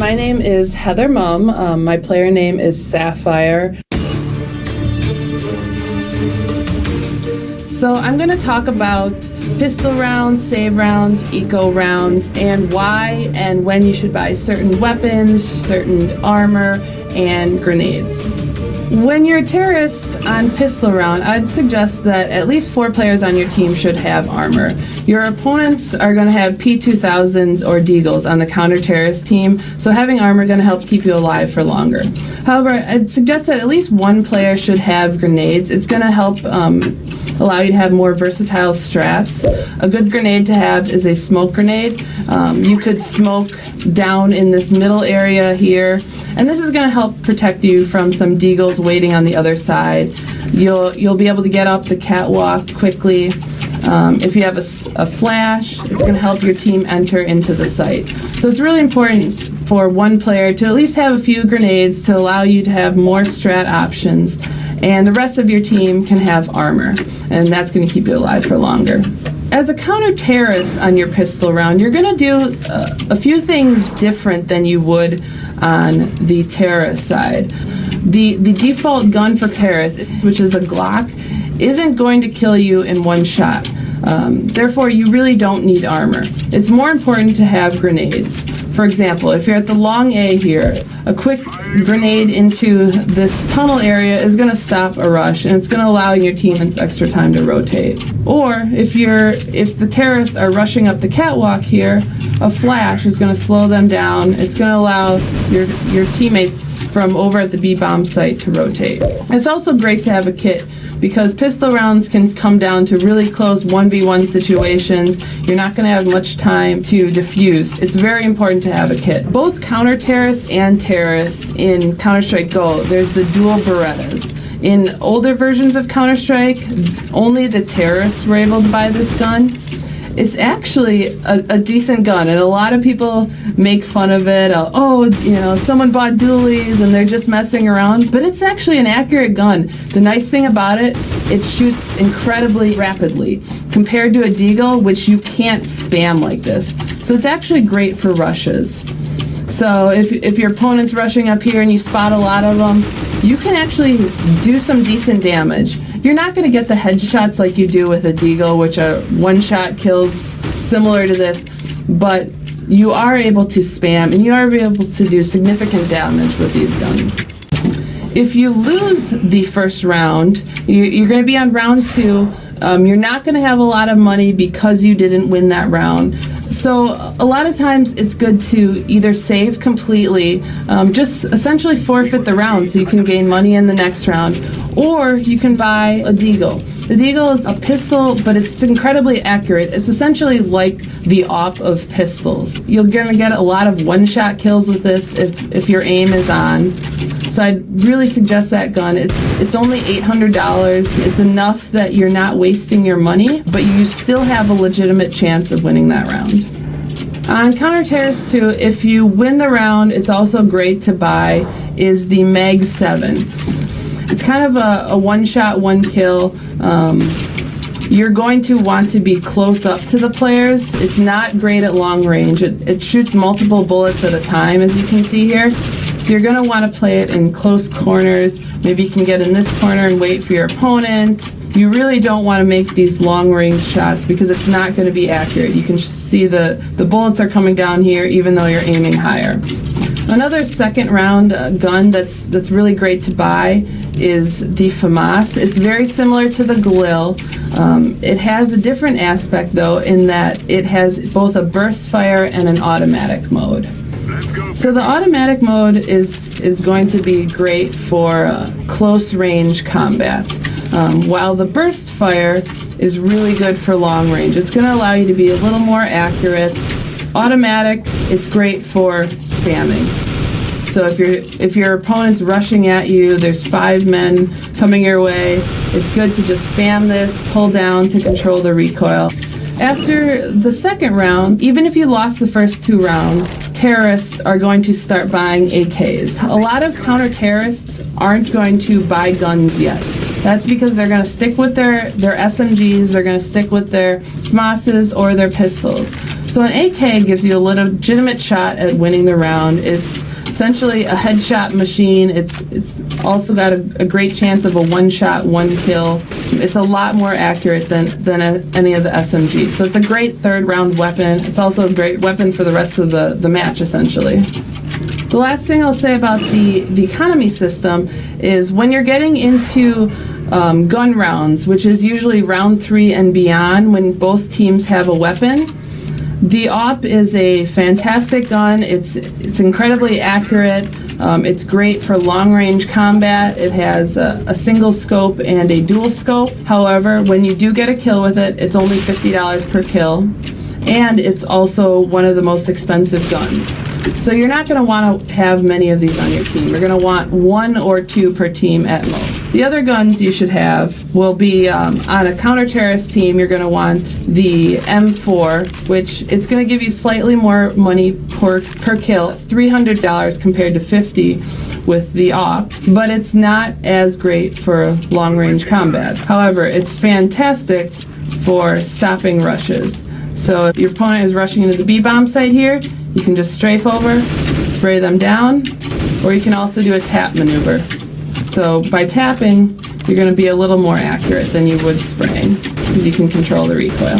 my name is Heather Mumm. My player name is Sapphire. So I'm going to talk about pistol rounds, save rounds, eco rounds, and why and when you should buy certain weapons, certain armor, and grenades. When you're a terrorist on pistol round, I'd suggest that at least 4 players on your team should have armor. Your opponents are going to have P2000s or Deagles on the counter-terrorist team, so having armor is going to help keep you alive for longer. However, I'd suggest that at least 1 player should have grenades. It's going to help allow you to have more versatile strats. A good grenade to have is a smoke grenade. You could smoke down in this middle area here, and this is going to help protect you from some Deagles waiting on the other side. You'll be able to get up the catwalk quickly. If you have a flash, it's going to help your team enter into the site. So it's really important for 1 player to at least have a few grenades to allow you to have more strat options, and the rest of your team can have armor, and that's going to keep you alive for longer. As a counter-terrorist on your pistol round, you're going to do a few things different than you would on the terrorist side. The default gun for terrorists, which is a Glock, isn't going to kill you in 1 shot. Therefore, you really don't need armor. It's more important to have grenades. For example, if you're at the long A here, a quick grenade into this tunnel area is going to stop a rush, and it's going to allow your teammates extra time to rotate. Or if the terrorists are rushing up the catwalk here, a flash is going to slow them down. It's going to allow your teammates from over at the B-bomb site to rotate. It's also great to have a kit, because pistol rounds can come down to really close 1v1 situations. You're not going to have much time to defuse. It's very important to have a kit. Both counter-terrorists and terrorists in Counter-Strike Go, there's the dual Berettas. In older versions of Counter-Strike, only the terrorists were able to buy this gun. It's actually a decent gun, and a lot of people make fun of it. Someone bought dualies and they're just messing around, but it's actually an accurate gun. The nice thing about it shoots incredibly rapidly compared to a Deagle, which you can't spam like this. So it's actually great for rushes. So if your opponent's rushing up here and you spot a lot of them, you can actually do some decent damage. You're not going to get the headshots like you do with a Deagle, which are 1-shot kills similar to this, but you are able to spam and you are able to do significant damage with these guns. If you lose the first round, you're going to be on round 2. You're not going to have a lot of money because you didn't win that round. So a lot of times it's good to either save completely, just essentially forfeit the round so you can gain money in the next round, or you can buy a Deagle. The Deagle is a pistol, but it's incredibly accurate. It's essentially like the AWP of pistols. You're going to get a lot of 1-shot kills with this if your aim is on. So I'd really suggest that gun. It's only $800. It's enough that you're not wasting your money, but you still have a legitimate chance of winning that round. On Counter-Terrorist 2, if you win the round, it's also great to buy is the Mag 7. It's kind of a 1-shot, 1-kill. You're going to want to be close up to the players. It's not great at long range. It shoots multiple bullets at a time, as you can see here. So you're going to want to play it in close corners. Maybe you can get in this corner and wait for your opponent. You really don't want to make these long-range shots because it's not going to be accurate. You can see the bullets are coming down here even though you're aiming higher. Another second-round gun that's really great to buy is the FAMAS. It's very similar to the Galil. It has a different aspect, though, in that it has both a burst fire and an automatic mode. So the automatic mode is going to be great for close-range combat, while the burst fire is really good for long range. It's going to allow you to be a little more accurate. Automatic, it's great for spamming. So if your opponent's rushing at you, there's 5 men coming your way, it's good to just spam this, pull down to control the recoil. After the second round, even if you lost the first 2 rounds, terrorists are going to start buying AKs. A lot of counter-terrorists aren't going to buy guns yet. That's because they're going to stick with their SMGs, they're going to stick with their FAMASs or their pistols. So an AK gives you a legitimate shot at winning the round. It's essentially a headshot machine. It's also got a great chance of a one-shot, one-kill. It's a lot more accurate than any of the SMGs. So it's a great third-round weapon. It's also a great weapon for the rest of the match, essentially. The last thing I'll say about the economy system is when you're getting into gun rounds, which is usually round 3 and beyond, when both teams have a weapon, the AWP is a fantastic gun. It's incredibly accurate. It's great for long-range combat. It has a single scope and a dual scope. However, when you do get a kill with it, it's only $50 per kill, and it's also one of the most expensive guns. So you're not going to want to have many of these on your team. You're going to want 1 or 2 per team at most. The other guns you should have will be on a counter-terrorist team. You're going to want the M4, which it's going to give you slightly more money per kill, $300 compared to $50 with the AWP, but it's not as great for long-range combat. However, it's fantastic for stopping rushes. So if your opponent is rushing into the B-bomb site here, you can just strafe over, spray them down, or you can also do a tap maneuver. So by tapping, you're going to be a little more accurate than you would spraying, because you can control the recoil.